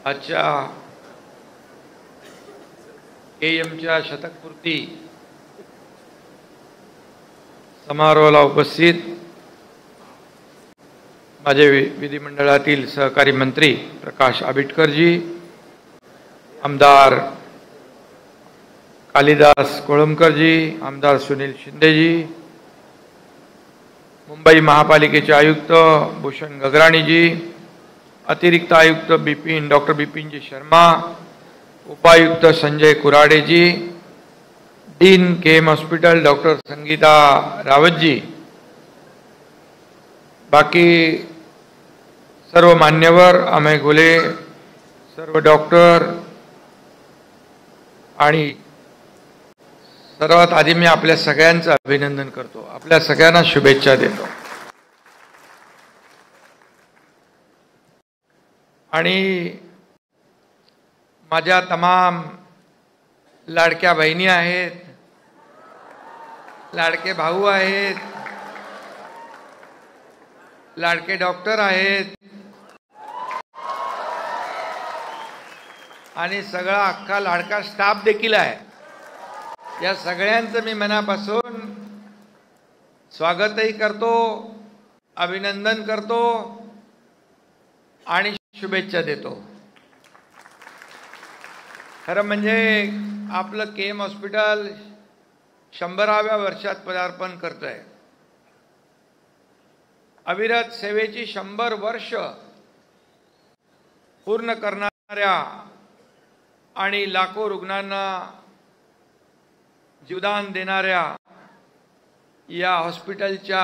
आजच्या केएमच्या शतकपूर्ती समारोहाला उपस्थित माझे विधिमंडळातील सहकारी मंत्री प्रकाश आबिटकरजी, आमदार कालिदास कोळंबकरजी, आमदार सुनील शिंदेजी, मुंबई महापालिकेचे आयुक्त भूषण गगराणीजी, अतिरिक्त आयुक्त डॉक्टर बिपिनजी शर्मा, उपायुक्त संजय कुराडेजी, dean KEM hospital doctor Sangeeta रावतजी, बाकी सर्व मान्यवर, अमय घोले, सर्व डॉक्टर आणि सर्वात आधी मी आपल्या सगळ्यांचं अभिनंदन करतो, आपल्या सगळ्यांना शुभेच्छा देतो। आणि माझ्या तमाम लाडक्या बहिणी आहेत, लाडके भाऊ आहेत, लाडके डॉक्टर आहेत आणि सगळा अख्खा लाडका स्टाफ देखील आहे। या सगळ्यांचं मी मनापासून स्वागतही करतो, अभिनंदन करतो आणि शुभेच्छा देतो। खरं म्हणजे आपलं केएम हॉस्पिटल 100व्या वर्षात पदार्पण करतंय। अविरत सेवेची 100 वर्ष पूर्ण करणाऱ्या आणि लाखो रुग्णांना जीवदान देणाऱ्या या हॉस्पिटलच्या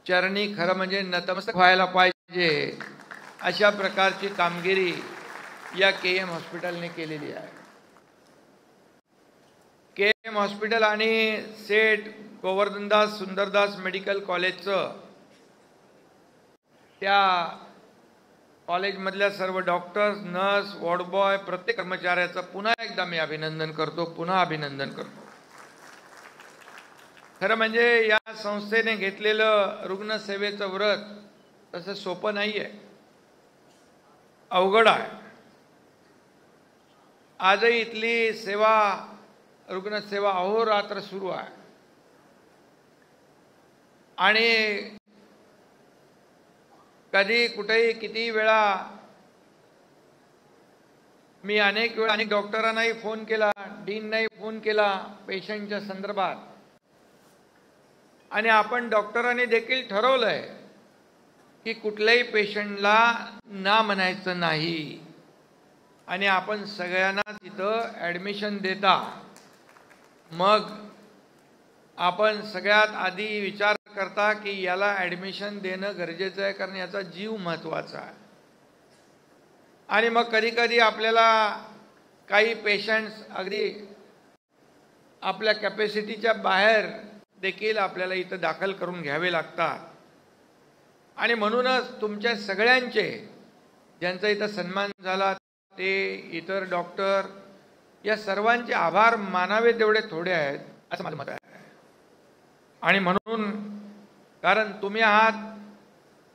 चरणी खरं म्हणजे नतमस्तक व्हायला पाहिजे अशा प्रकारची कामगिरी या केएम हॉस्पिटलने केलेली आहे। केएम हॉस्पिटल आणि सेठ गोवर्धनदास सुंदरदास मेडिकल कॉलेजचं त्या कॉलेजमधल्या सर्व डॉक्टर्स, नर्स, वॉर्ड बॉय, प्रत्येक कर्मचाऱ्याचं पुन्हा एकदा मी अभिनंदन करतो, पुन्हा अभिनंदन करतो। खरं म्हणजे या संस्थेने घेतलेलं रुग्णसेवेचं व्रत तसं सोपं नाहीये, अवघड आहे। आजही इथली सेवा, रुग्णसेवा अहोरात्र सुरू आहे आणि कधी कुठेही किती वेळा मी अनेक डॉक्टरांनाही फोन केला, डीननाही फोन केला पेशंटच्या संदर्भात, आणि आपण डॉक्टरांनी देखील ठरवलंय की कुठल्याही पेशंटला ना म्हणायचं नाही आणि आपण सगळ्यांना तिथं ॲडमिशन देता। मग आपण सगळ्यात आधी विचार करता की याला ॲडमिशन देणं गरजेचं आहे, कारण याचा जीव महत्त्वाचा आहे। आणि मग कधी कधी आपल्याला काही पेशंट्स अगदी आपल्या कॅपॅसिटीच्या बाहेर देखील आपल्याला इथं दाखल करून घ्यावे लागतात। आणि म्हणूनच तुमच्या सगळ्यांचे, ज्यांचा इथं सन्मान झाला ते इतर डॉक्टर, या सर्वांचे आभार मानावे तेवढे थोडे आहेत असं माझं मत आहे। आणि म्हणून, कारण तुम्ही आहात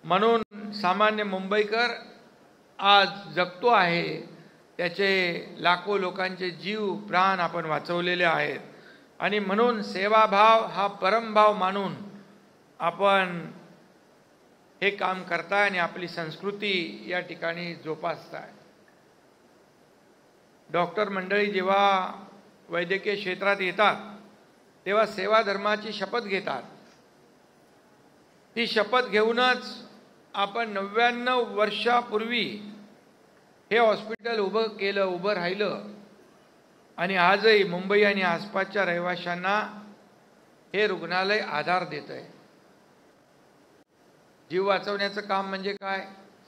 म्हणून सामान्य मुंबईकर आज जगतो आहे, त्याचे लाखो लोकांचे जीव प्राण आपण वाचवलेले आहेत। आणि म्हणून सेवाभाव हा परमभाव मानून आपण हे काम करताय आणि आपली संस्कृती या ठिकाणी जोपासताय। डॉक्टर मंडळी जेव्हा वैद्यकीय क्षेत्रात येतात तेव्हा सेवा धर्माची शपथ घेतात। ती शपथ घेऊनच आपण 99 वर्षापूर्वी हे हॉस्पिटल उभं राहिलं आणि आजही मुंबई आणि आसपासच्या रहिवाशांना हे रुग्णालय आधार देतंय। जीव वाचवण्याचं काम म्हणजे काय?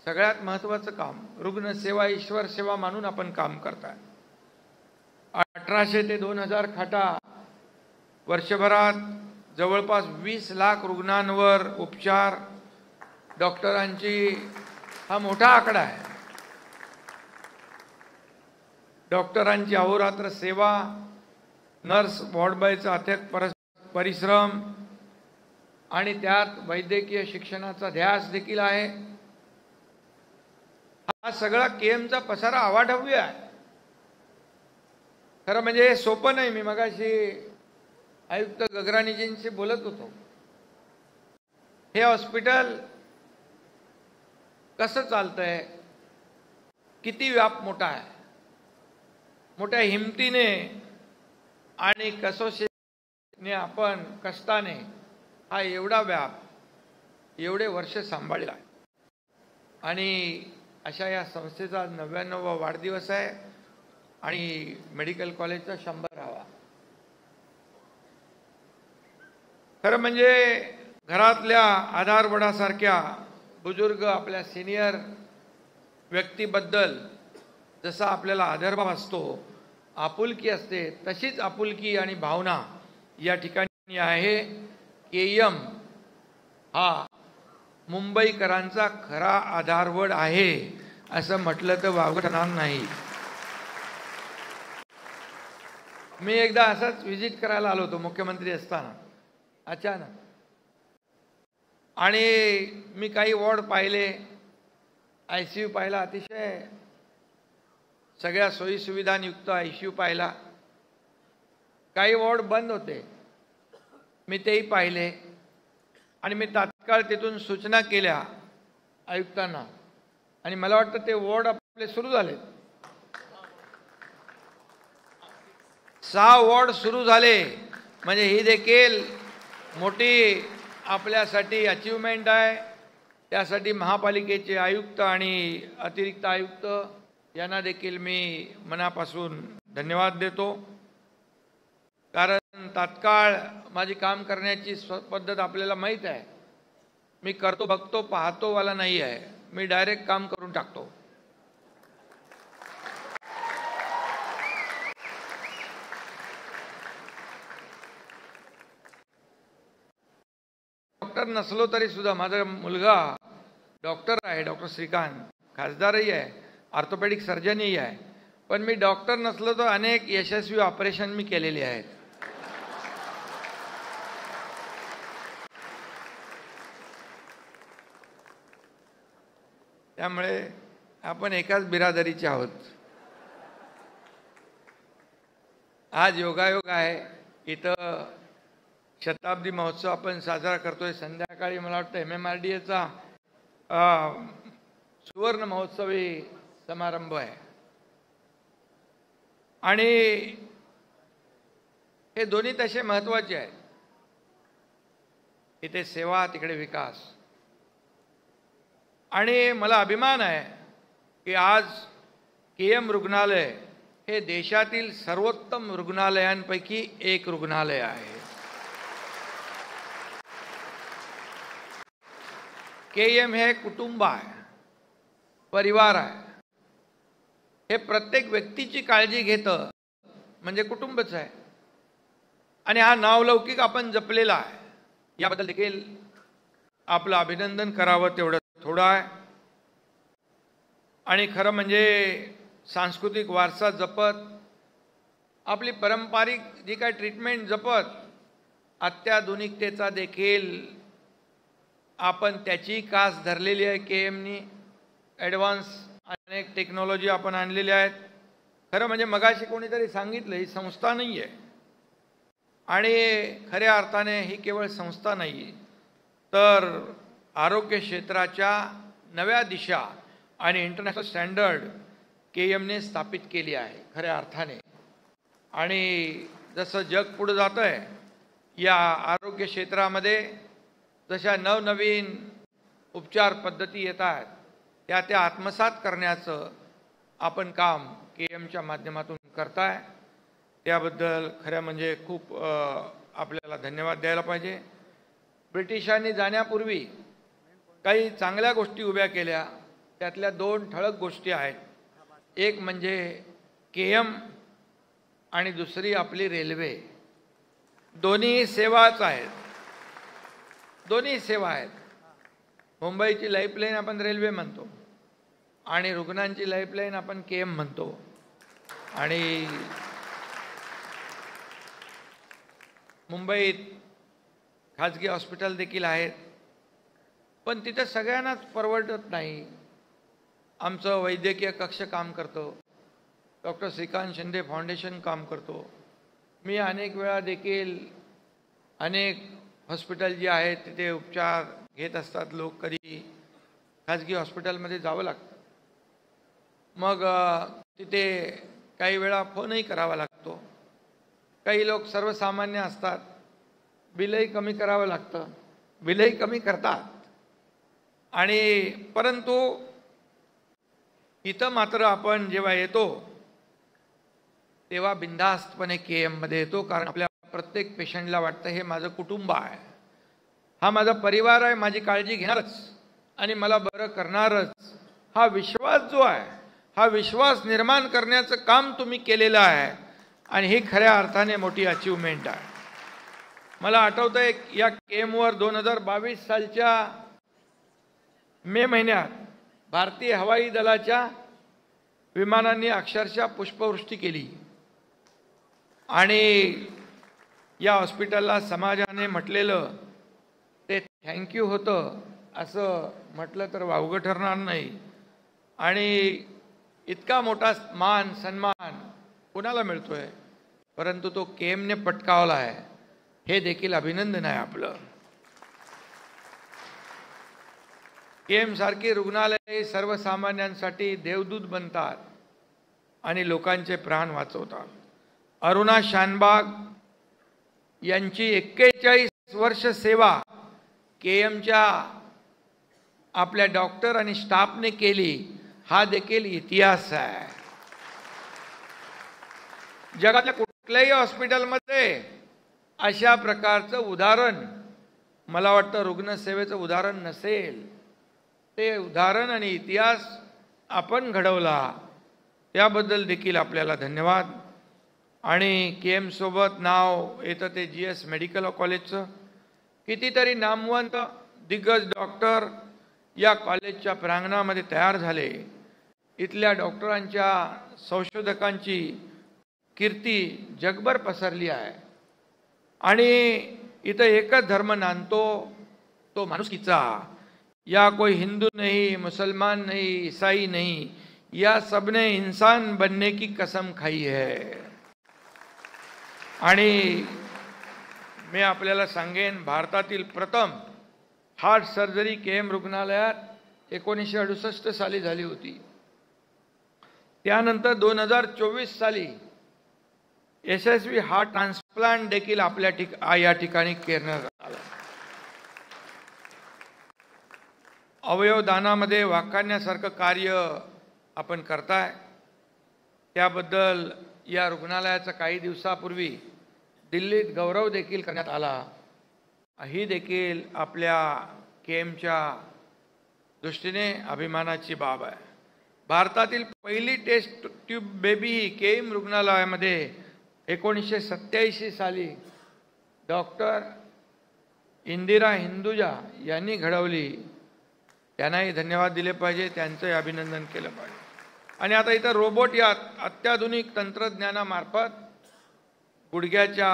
सगळ्यात महत्त्वाचं काम रुग्णसेवा, ईश्वर सेवा मानून आपण काम करताय। 1800 ते 2000 खाटा, वर्षभरात जवळपास 20 लाख रुग्णांवर उपचार, डॉक्टरांची, हा मोठा आकडा आहे। डॉक्टरांची अहोरात्र सेवा, नर्स, वॉर्ड बॉयचा अथक परिश्रम आणि त्यात वैद्यकीय शिक्षणाचा ध्यास देखील आहे। हा सगळा केएमचा पसारा आवाढव्य आहे. खरं म्हणजे हे सोपं नाही. मी मगाशी आयुक्त गगरानीजींशी बोलत होतो. हे हॉस्पिटल कसं चालतंय, किती व्याप मोठा आहे. मोठ्या हिमतीने आणि कसोशीने आपण कष्टाने हा एवढा व्याप एवढे वर्ष सांभाळला आणि अशा या संस्थेचा 99वा वाढदिवस आहे आणि मेडिकल कॉलेजचा 100वा. खरं म्हणजे घरातल्या आधारवडासारख्या बुजुर्ग आपल्या सिनियर व्यक्तीबद्दल जसा आपल्याला आदरभाव असतो, आपुलकी असते, तशीच आपुलकी आणि भावना या ठिकाणी आहे. केएम हा मुंबईकरांचा खरा आधारवड आहे असं म्हटलं तर वावगं ठरणार नाही. मी एकदा असंच व्हिजिट करायला आलो होतो मुख्यमंत्री असताना अचानक, आणि मी काही वॉर्ड पाहिले, ICU पाहिला, अतिशय सगळ्या सोयी सुविधांयुक्त ICU पाहिला. काही वॉर्ड बंद होते, मी तेही पाहिले आणि मी तात्काळ तिथून सूचना केल्या आयुक्तांना आणि मला वाटतं ते वॉर्ड आपले सुरू झाले. 6 वॉर्ड सुरू झाले म्हणजे ही देखील मोठी आपल्यासाठी अचीवमेंट आहे. त्यासाठी महापालिकेचे आयुक्त आणि अतिरिक्त आयुक्त यांना देखील मी मनापासून धन्यवाद देतो. कारण तात्काळ माझी काम करण्याची पद्धत आपल्याला माहीत आहे. मी करतो बघतो पाहतो वाला नाही आहे, मी डायरेक्ट काम करून टाकतो. डॉक्टर नसलो तरी सुद्धा माझा मुलगा डॉक्टर आहे, डॉक्टर श्रीकांत, खासदारही आहे, ऑर्थोपेडिक सर्जनही आहे. पण मी डॉक्टर नसलो तर अनेक यशस्वी ऑपरेशन मी केलेली आहेत. त्यामुळे आपण एकाच बिरादरीचे आहोत. आज योगायोग आहे, इथं शताब्दी महोत्सव आपण साजरा करतोय. संध्याकाळी मला वाटतं MMRDAचा सुवर्ण महोत्सवी समारंभ आहे आणि हे दोन्ही तसे महत्त्वाचे आहेत. इथे सेवा, तिकडे विकास. आणि मला अभिमान आहे की आज केएम रुग्णालय हे देशातील सर्वोत्तम रुग्णालयांपैकी एक रुग्णालय आहे. केएम हे कुटुंब आहे, परिवार आहे. हे प्रत्येक व्यक्तीची काळजी घेतं म्हणजे कुटुंबच आहे. आणि हा नावलौकिक आपण जपलेला आहे, याबद्दल देखील आपलं अभिनंदन करावं तेवढं थोडं आहे. आणि खरं म्हणजे सांस्कृतिक वारसा जपत, आपली पारंपरिक जी काय ट्रीटमेंट जपत, अत्याधुनिकतेचा देखील आपण त्याची कास धरलेली आहे. केएमनी ॲडव्हान्स अनेक टेक्नॉलॉजी आपण आणलेल्या आहेत. खरं म्हणजे मगाशी कोणीतरी सांगितलं ही संस्था नाही आहे, आणि खऱ्या अर्थाने ही केवळ संस्था नाही आहे, तर आरोग्य क्षेत्राच्या नव्या दिशा आणि इंटरनॅशनल स्टँडर्ड केएमने स्थापित केली आहे खऱ्या अर्थाने. आणि जसं जग पुढे जातं आहे या आरोग्य क्षेत्रामध्ये, जशा नवनवीन उपचार पद्धती येतात त्या आत्मसात करण्याचं आपण काम केएमच्या माध्यमातून करताय. त्याबद्दल खरं म्हणजे खूप आपल्याला धन्यवाद द्यायला पाहिजे. ब्रिटिशांनी जाण्यापूर्वी काही चांगल्या गोष्टी उभ्या केल्या, त्यातल्या 2 ठळक गोष्टी आहेत. एक म्हणजे केएम आणि दुसरी आपली रेल्वे. दोन्ही सेवाच आहेत, दोन्ही सेवा आहेत. मुंबईची लाईफलाईन आपण रेल्वे म्हणतो आणि रुग्णांची लाईफलाईन आपण केएम म्हणतो. आणि मुंबईत खाजगी हॉस्पिटल देखील आहेत, पण तिथे सगळ्यांनाच परवडत नाही. आमचं वैद्यकीय कक्ष काम करतो, डॉक्टर श्रीकांत शिंदे फाउंडेशन काम करतो. मी अनेक वेळा देखील अनेक हॉस्पिटल जे आहेत तिथे उपचार घेत असतात लोक. कधी खाजगी हॉस्पिटलमध्ये जावं लागतं, मग तिथे काही वेळा फोनही करावा लागतो. काही लोक सर्वसामान्य असतात, बिलही कमी करावं लागतं, बिलही कमी करतात. आणि परंतु इथं मात्र आपण जेव्हा येतो तेव्हा बिनधास्तपणे KMमध्ये येतो, कारण आपल्या प्रत्येक पेशंटला वाटतं हे माझं कुटुंब आहे, हा माझा परिवार आहे, माझी काळजी घेणारच आणि मला बरं करणारच. हा विश्वास जो आहे, हा विश्वास निर्माण करण्याचं काम तुम्ही केलेलं आहे आणि ही खऱ्या अर्थाने मोठी अचीवमेंट आहे. मला आठवतंय या KMवर 2022 सालच्या मे महिन्यात भारतीय हवाई दलाच्या विमानांनी अक्षरशः पुष्पवृष्टी केली आणि या हॉस्पिटलला समाजाने म्हटलेलं ते थँक्यू होतं असं म्हटलं तर वावगं ठरणार नाही. आणि इतका मोठा मान सन्मान कोणाला मिळतोय, परंतु तो KMने पटकावला आहे, हे देखील अभिनंदन आहे आपलं. KM सारखी रुग्णालये सर्वसामान्यांसाठी देवदूत बनतात आणि लोकांचे प्राण वाचवतात. अरुणा शानबाग यांची 41 वर्ष सेवा KMच्या आपल्या डॉक्टर आणि स्टाफने केली, हा देखील इतिहास आहे. जगातल्या कुठल्याही हॉस्पिटलमध्ये अशा प्रकारचं उदाहरण मला वाटतं रुग्णसेवेचं उदाहरण नसेल. ते उदाहरण आणि इतिहास आपण घडवला, त्याबद्दल देखील आपल्याला धन्यवाद. आणि KM सोबत नाव येतं ते GS मेडिकल कॉलेजचं. कितीतरी नामवंत दिग्गज डॉक्टर या कॉलेजच्या प्रांगणामध्ये तयार झाले. इथल्या डॉक्टरांच्या संशोधकांची कीर्ती जगभर पसरली आहे आणि इथं एकच धर्म नांदतो, तो माणुसकीचा. या कोई हिंदू नहीं, मुसलमान नहीं, ईसाई नहीं, या सबने इंसान बनने की कसम खाई है. आणि मी आपल्याला सांगेन, भारतातील प्रथम हार्ट सर्जरी KM रुग्णालयात 1968 साली झाली होती. त्यानंतर 2024 साली यशस्वी हार्ट ट्रान्सप्लांट देखील आपल्या या ठिकाणी करण्यात आला. अवयवदानामध्ये वाखाणण्यासारखं कार्य आपण करताय, त्याबद्दल या रुग्णालयाचा काही दिवसापूर्वी दिल्लीत गौरव देखील करण्यात आला. ही देखील आपल्या KMच्या दृष्टीने अभिमानाची बाब आहे. भारतातील पहिली टेस्ट ट्यूब बेबी ही KM रुग्णालयामध्ये 1987 साली डॉक्टर इंदिरा हिंदुजा यांनी घडवली. त्यांनाही धन्यवाद दिले पाहिजे, त्यांचंही अभिनंदन केलं पाहिजे. आणि आता इथं रोबोट या अत्याधुनिक तंत्रज्ञानामार्फत गुडघ्याच्या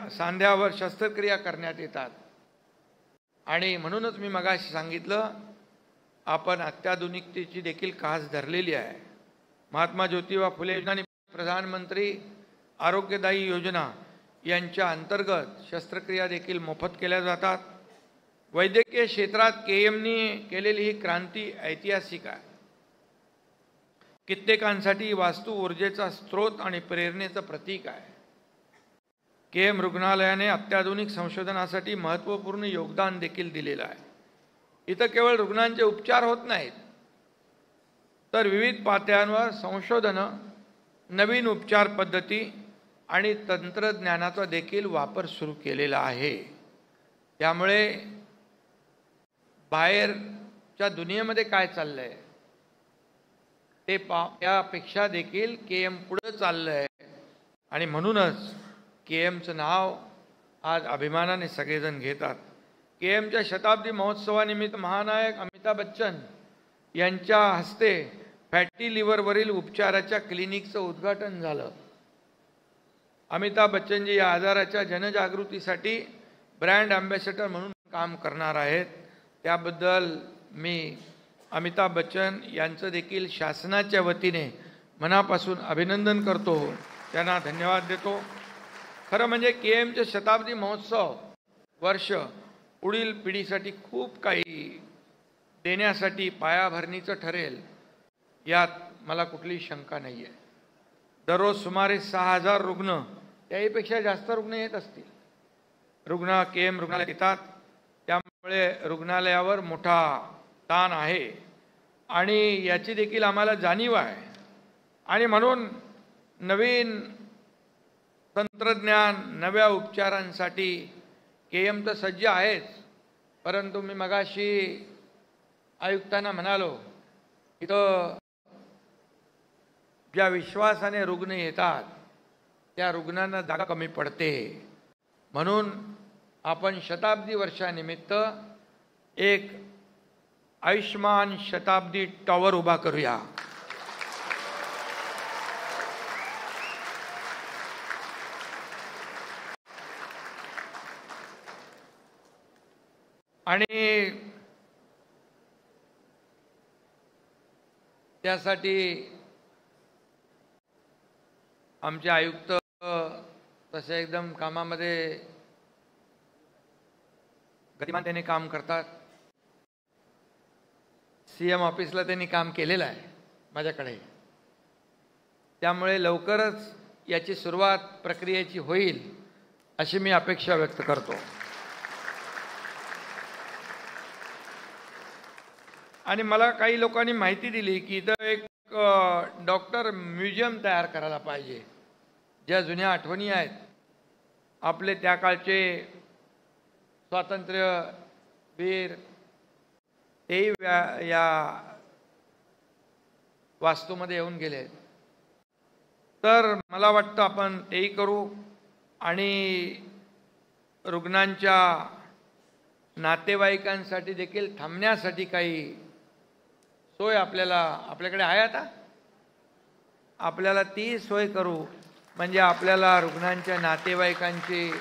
सांध्यावर शस्त्रक्रिया करण्यात येतात. आणि म्हणूनच मी मगाशी सांगितलं, आपण अत्याधुनिकतेची देखील कास धरलेली आहे. महात्मा ज्योतिबा फुले योजना आणि प्रधानमंत्री आरोग्यदायी योजना यांच्या अंतर्गत शस्त्रक्रिया देखील मोफत केल्या जातात. वैद्यकीय क्षेत्रात KMने केलेली ही क्रांती ऐतिहासिक आहे. कित्येकांसाठी वास्तू ऊर्जेचा स्रोत आणि प्रेरणेचं प्रतीक आहे. KM रुग्णालयाने अत्याधुनिक संशोधनासाठी महत्त्वपूर्ण योगदान देखील दिलेलं आहे. इथं केवळ रुग्णांचे उपचार होत नाहीत, तर विविध पातळ्यांवर संशोधनं, नवीन उपचार पद्धती आणि तंत्रज्ञानाचा देखील वापर सुरू केलेला आहे. त्यामुळे बाहेरच्या दुनियेमध्ये काय चाललंय ते त्यापेक्षा देखील KM पुढे चाललंय. आणि म्हणूनच KMचं नाव आज अभिमानाने सगळेजण घेतात. KMच्या शताब्दी महोत्सवानिमित्त महानायक अमिताभ बच्चन यांच्या हस्ते फॅटी लिव्हरवरील उपचाराच्या क्लिनिकचं उद्घाटन झालं. अमिताभ बच्चनजी या आजाराच्या जनजागृतीसाठी ब्रँड अँबॅसेडर म्हणून काम करणार आहेत. त्याबद्दल मी अमिताभ बच्चन यांचं देखील शासनाच्या वतीने मनापासून अभिनंदन करतो, त्यांना धन्यवाद देतो। खरं म्हणजे केएमचे शताब्दी महोत्सव वर्ष पुढील पिढीसाठी खूप काही देण्यासाठी पायाभरणीचं ठरेल, यात मला कुठलीही शंका नाही आहे। दररोज सुमारे 6000 रुग्ण, त्याहीपेक्षा जास्त रुग्ण येत असतील, रुग्ण केएम रुग्णालयात येतात, त्यामुळे रुग्णालयावर मोठा ताण आहे आणि याची देखील आम्हाला जाणीव आहे। आणि म्हणून नवीन तंत्रज्ञान, नव्या उपचारांसाठी केएम तर सज्ज आहेच, परंतु मी मगाशी आयुक्तांना म्हणालो, इथं ज्या विश्वासाने रुग्ण येतात त्या रुग्णांना जागा कमी पडते, म्हणून आपण शताब्दी वर्षानिमित्त एक आयुष्मान शताब्दी टॉवर उभा करूया। आणि त्यासाठी आमचे आयुक्त तसे एकदम कामामध्ये गतिमानतेने काम करतात। सीएम ऑफिसला त्यांनी काम केलेलं आहे माझ्याकडे, त्यामुळे लवकरच याची सुरुवात प्रक्रियेची होईल अशी मी अपेक्षा व्यक्त करतो। आणि मला काही लोकांनी माहिती दिली की इथं एक डॉक्टर म्युझियम तयार करायला पाहिजे, ज्या जुन्या आठवणी आहेत आपले त्या काळचे स्वातंत्र्यवीर, तेही या वास्तूमध्ये येऊन गेले, तर मला वाटतं आपण तेही करू। आणि रुग्णांच्या नातेवाईकांसाठी देखील थांबण्यासाठी काही सोय आपल्याकडे आहे, आता आपल्याला ती सोय करू, म्हणजे आपल्याला रुग्णांच्या नातेवाईकांची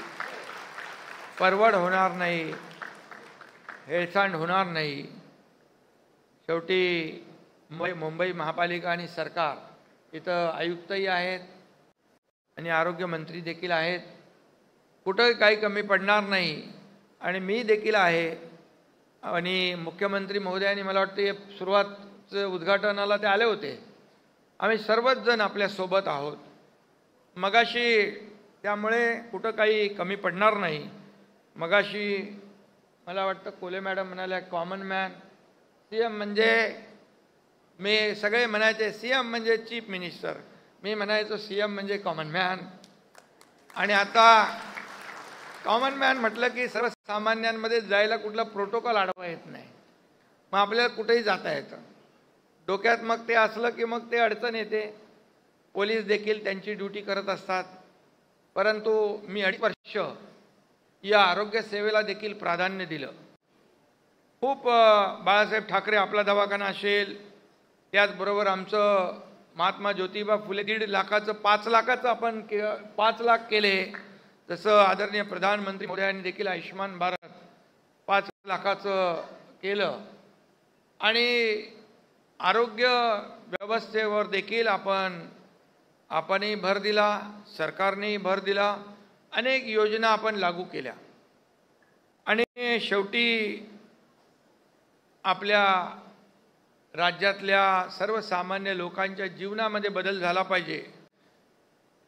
परवड होणार नाही, हेळसांड होणार नाही। शेवटी मुंबई महापालिका आणि सरकार, इथं आयुक्तही आहेत आणि आरोग्यमंत्री देखील आहेत, कुठं काही कमी पडणार नाही। आणि मी देखील आहे आणि मुख्यमंत्री महोदयांनी मला वाटतं सुरुवातचं उद्घाटनाला ते आले होते, आम्ही सर्वच जण आपल्या सोबत आहोत मगाशी, त्यामुळे कुठं काही कमी पडणार नाही। मगाशी मला वाटतं कोले मॅडम म्हणाल्या कॉमन मॅन, सीएम म्हणजे मी सगळे म्हणायचे सीएम म्हणजे चीफ मिनिस्टर, मी म्हणायचो सीएम म्हणजे कॉमन मॅन। आणि आता कॉमन मॅन म्हटलं की सर्वसामान्यांमध्ये जायला कुठला प्रोटोकॉल अडवा येत नाही, मग आपल्याला कुठेही जाता येतं। डोक्यात मग ते असलं की मग ते अडचण येते। पोलीस देखील त्यांची ड्युटी करत असतात, परंतु मी 2.5 वर्ष या आरोग्य सेवेला देखील प्राधान्य दिलं। खूप बाळासाहेब ठाकरे आपला दवाखाना असेल, त्याचबरोबर आमचं महात्मा ज्योतिबा फुले 1.5 लाखाचं 5 लाखाचं आपण 5 लाख केले, जसं आदरणीय प्रधानमंत्री मोदयांनी देखील आयुष्मान भारत 5 लाखाचं केलं। आणि आरोग्य व्यवस्थेवर देखील आपणही भर दिला, सरकारनेही भर दिला, अनेक योजना आपण लागू केल्या। आणि शेवटी आपल्या राज्यातल्या सर्वसामान्य लोकांच्या जीवनामध्ये बदल झाला पाहिजे,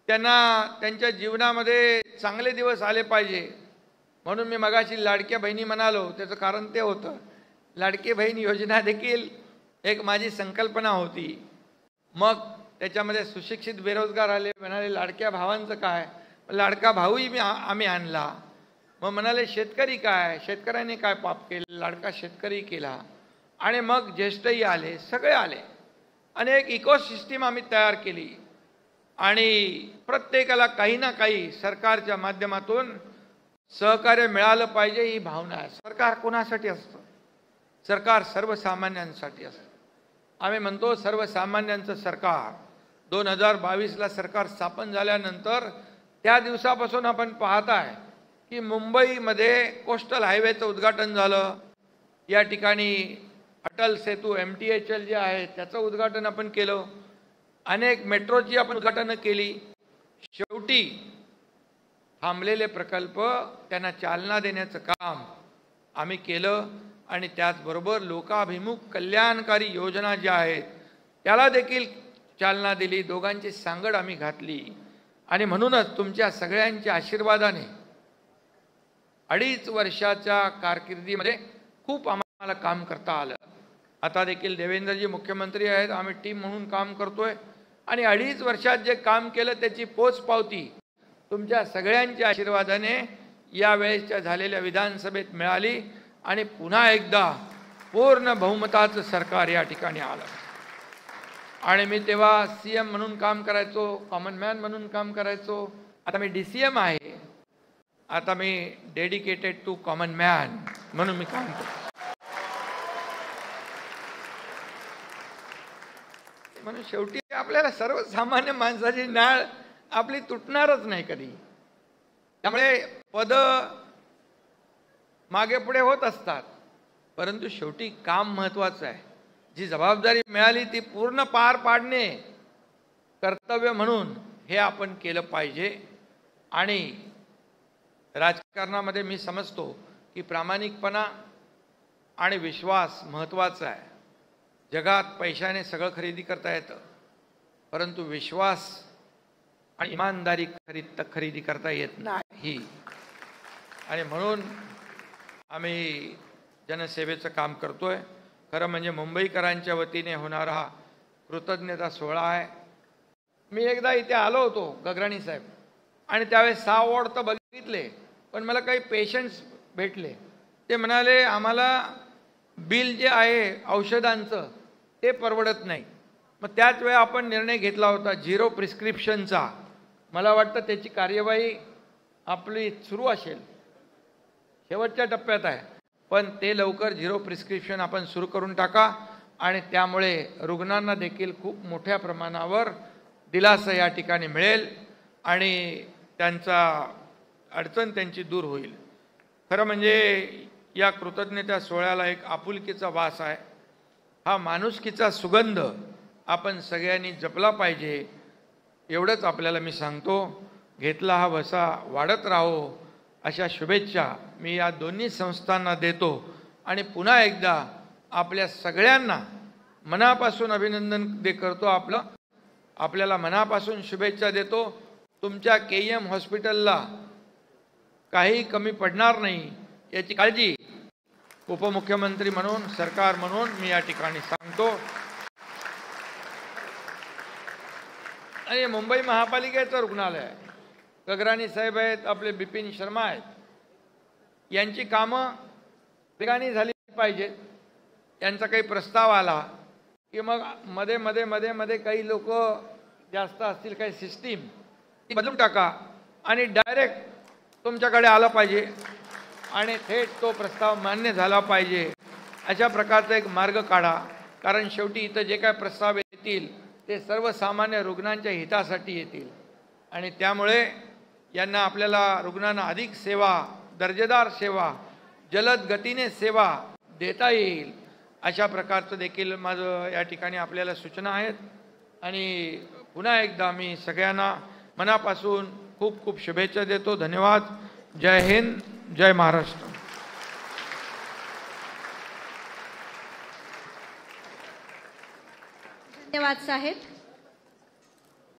त्यांना त्यांच्या जीवनामध्ये चांगले दिवस आले पाहिजे, म्हणून मी मगाशी लाडक्या बहिणी म्हणालो, त्याचं कारण ते होतं, लाडकी बहीण योजना देखील एक माझी संकल्पना होती। मग त्याच्यामध्ये सुशिक्षित बेरोजगार आले, म्हणाले लाडक्या भावांचं काय, लाडका भाऊही आम्ही आणला। मग म्हणाले शेतकरी काय, शेतकऱ्यांनी काय पाप केले, लाडका शेतकरी केला। आणि मग ज्येष्ठही आले, सगळे आले, अनेक इकोसिस्टीम आम्ही तयार केली। आणि प्रत्येकाला काही ना काही सरकारच्या माध्यमातून सहकार्य मिळालं पाहिजे ही भावना आहे। सरकार कोणासाठी असतं? सरकार सर्वसामान्यांसाठी असतं। आम्ही म्हणतो सर्वसामान्यांचं सरकार। 2022ला सरकार स्थापन झाल्यानंतर त्या दिवसापासून आपण पाहताय की मुंबईमध्ये कोस्टल हायवेचं उद्घाटन झालं, या ठिकाणी अटल सेतू MTHL जे आहे त्याचं उद्घाटन आपण केलं, अनेक मेट्रोची आपण उद्घाटनं केली. शेवटी थांबलेले प्रकल्प त्यांना चालना देण्याचं काम आम्ही केलं आणि त्याचबरोबर लोकाभिमुख कल्याणकारी योजना ज्या आहेत त्याला देखील चालना दिली. दोघांची सांगड आम्ही घातली आणि म्हणूनच तुमच्या सगळ्यांच्या आशीर्वादाने 2.5 वर्षाच्या कारकिर्दीमध्ये खूप आम्हाला काम करता आलं. आता देखील देवेंद्रजी मुख्यमंत्री आहेत, आम्ही टीम म्हणून काम करतोय आणि 2.5 वर्षात जे काम केलं त्याची पोचपावती तुमच्या सगळ्यांच्या आशीर्वादाने यावेळेसच्या झालेल्या विधानसभेत मिळाली आणि पुन्हा एकदा पूर्ण बहुमताचं सरकार या ठिकाणी आलं. आणि मी तेव्हा CM म्हणून काम करायचो, कॉमन मॅन म्हणून काम करायचो. आता मी DCM आहे, आता मी डेडिकेटेड टू कॉमन मॅन म्हणून मी काम करतो. म्हणून शेवटी आपल्याला सर्वसामान्य माणसाची नाळ आपली तुटणारच नाही कधी. त्यामुळे पद मागे पुढे होत असतात, परंतु शेवटी काम महत्त्वाचं आहे. जी जबाबदारी मिळाली ती पूर्ण पार पाडणे कर्तव्य म्हणून हे आपण केलं पाहिजे. आणि राजकारणामध्ये मी समजतो की प्रामाणिकपणा आणि विश्वास महत्त्वाचा आहे. जगात पैशाने सगळं खरेदी करता येतं, परंतु विश्वास आणि इमानदारी खरेदी करता येत नाही. आणि म्हणून आम्ही जनसेवेचं काम करतोय. खरं म्हणजे मुंबईकरांच्या वतीने होणारा हा कृतज्ञता सोहळा आहे. मी एकदा इथे आलो होतो गगराणी साहेब, आणि त्यावेळेस 6 वॉर्ड तर बघितले, पण मला काही पेशंट्स भेटले. ते म्हणाले आम्हाला बिल जे आहे औषधांचं ते परवडत नाही. मग त्याच वेळी आपण निर्णय घेतला होता 0 प्रिस्क्रिप्शनचा. मला वाटतं त्याची कार्यवाही आपली सुरू असेल, शेवटच्या टप्प्यात आहे, पण ते लवकर 0 प्रिस्क्रिप्शन आपण सुरू करून टाका आणि त्यामुळे रुग्णांना देखील खूप मोठ्या प्रमाणावर दिलासा या ठिकाणी मिळेल आणि त्यांचा अडचण त्यांची दूर होईल. खरं म्हणजे या कृतज्ञता सोहळ्याला एक आपुलकीचा वास आहे. हा माणुसकीचा सुगंध आपण सगळ्यांनी जपला पाहिजे, एवढंच आपल्याला मी सांगतो. घेतला हा वसा वाढत राहो अशा शुभेच्छा मी या दोन्ही संस्थांना देतो आणि पुन्हा एकदा आपल्या सगळ्यांना मनापासून अभिनंदन करतो. आपल्याला मनापासून शुभेच्छा देतो. तुमच्या KM हॉस्पिटलला काही कमी पडणार नाही याची काळजी उपमुख्यमंत्री म्हणून, सरकार म्हणून मी या ठिकाणी सांगतो. आणि मुंबई महापालिकेचं रुग्णालय आहे, गगराणी साहेब आहेत, आपले बिपिन शर्मा आहेत, यांची कामं वेगाने झाली पाहिजेत. यांचा काही प्रस्ताव आला की मग मध्ये काही लोक जास्त असतील, काही सिस्टीम ती बदलून टाका आणि डायरेक्ट तुमच्याकडे आलं पाहिजे आणि थेट तो प्रस्ताव मान्य झाला पाहिजे. अशा प्रकारचा एक मार्ग काढा, कारण शेवटी इथं जे काय प्रस्ताव येतील ते सर्वसामान्य रुग्णांच्या हितासाठी येतील आणि त्यामुळे यांना आपल्याला रुग्णांना अधिक सेवा, दर्जेदार सेवा, जलद गतीने सेवा देता येईल अशा प्रकारचं देखील माझं या ठिकाणी आपल्याला सूचना आहेत. आणि पुन्हा एकदा मी सगळ्यांना मनापासून खूप खूप शुभेच्छा देतो. धन्यवाद. जय हिंद, जय महाराष्ट्र. धन्यवाद साहेब.